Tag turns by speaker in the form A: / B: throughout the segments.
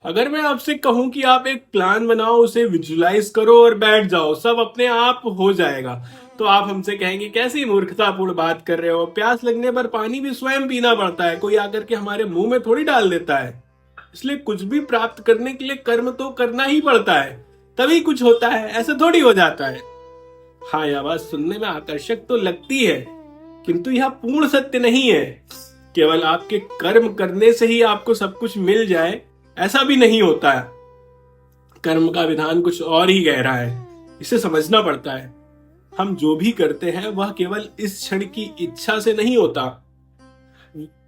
A: अगर मैं आपसे कहूं कि आप एक प्लान बनाओ, उसे विजुलाइज करो और बैठ जाओ, सब अपने आप हो जाएगा, तो आप हमसे कहेंगे कैसी मूर्खतापूर्ण बात कर रहे हो। प्यास लगने पर पानी भी स्वयं पीना पड़ता है, कोई आकर के हमारे मुंह में थोड़ी डाल देता है। इसलिए कुछ भी प्राप्त करने के लिए कर्म तो करना ही पड़ता है, तभी कुछ होता है, ऐसे थोड़ी हो जाता है। हाँ, यह बात सुनने में आकर्षक तो लगती है, किंतु यह पूर्ण सत्य नहीं है। केवल आपके कर्म करने से ही आपको सब कुछ मिल जाए, ऐसा भी नहीं होता है। कर्म का विधान कुछ और ही गहरा है, इसे समझना पड़ता है। हम जो भी करते हैं वह केवल इस क्षण की इच्छा से नहीं होता।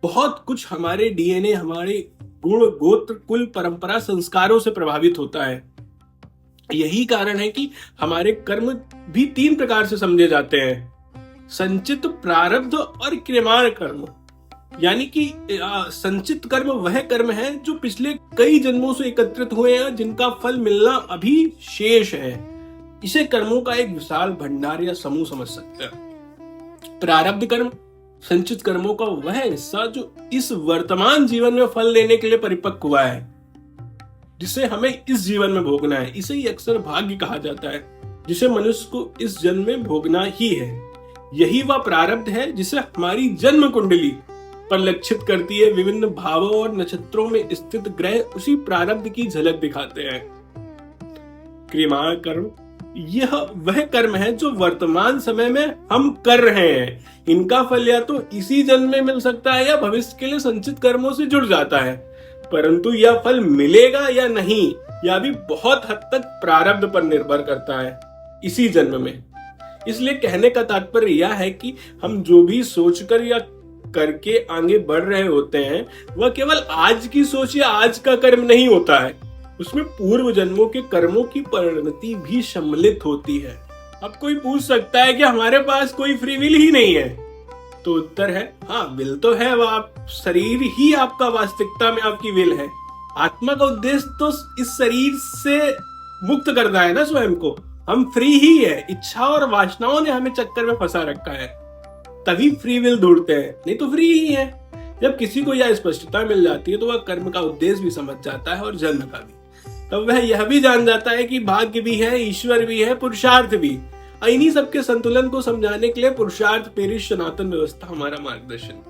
A: बहुत कुछ हमारे डीएनए, हमारे गुण, गोत्र, कुल, परंपरा, संस्कारों से प्रभावित होता है। यही कारण है कि हमारे कर्म भी 3 प्रकार से समझे जाते हैं: संचित, प्रारब्ध और क्रियमाण कर्म। यानी कि संचित कर्म वह कर्म है जो पिछले कई जन्मों से एकत्रित हुए हैं, जिनका फल मिलना अभी शेष है। इसे कर्मों का एक विशाल भंडार या समूह समझ सकते हैं। प्रारब्ध कर्म संचित कर्मों का वह हिस्सा जो इस वर्तमान जीवन में फल देने के लिए परिपक्व हुआ है, जिसे हमें इस जीवन में भोगना है। इसे ही अक्सर भाग्य कहा जाता है, जिसे मनुष्य को इस जन्म में भोगना ही है। यही वह प्रारब्ध है जिसे हमारी जन्म कुंडली परिलक्षित करती है। विभिन्न भावों और नक्षत्रों में स्थित ग्रह उसी प्रारब्ध की झलक दिखाते हैं। क्रियमाण कर्म यह वह कर्म है जो वर्तमान समय में हम कर रहे हैं। इनका फल या तो इसी जन्म में मिल सकता है या भविष्य के लिए संचित कर्मों से जुड़ जाता है, परंतु यह फल मिलेगा या नहीं, यह भी बहुत हद तक प्रारब्ध पर निर्भर करता है, इसी जन्म में। इसलिए कहने का तात्पर्य यह है कि हम जो भी सोचकर या करके आगे बढ़ रहे होते हैं, वह केवल आज की सोच या आज का कर्म नहीं होता है, उसमें पूर्व जन्मों के कर्मों की परिणति भी सम्मिलित होती है। अब कोई पूछ सकता है कि हमारे पास कोई फ्री विल ही नहीं है, तो उत्तर है हाँ, विल तो है, वह आप शरीर ही आपका वास्तविकता में आपकी विल है। आत्मा का उद्देश्य तो इस शरीर से मुक्त करना है ना स्वयं को। हम फ्री ही है, इच्छा और वासनाओं ने हमें चक्कर में फंसा रखा है, तभी फ्री विल ढूंढते हैं, नहीं तो फ्री ही है। जब किसी को यह स्पष्टता मिल जाती है तो वह कर्म का उद्देश्य भी समझ जाता है और जन्म का भी। तब वह यह भी जान जाता है कि भाग्य भी है, ईश्वर भी है, पुरुषार्थ भी। इन्हीं सबके संतुलन को समझाने के लिए पुरुषार्थ प्रेरित सनातन व्यवस्था हमारा मार्गदर्शन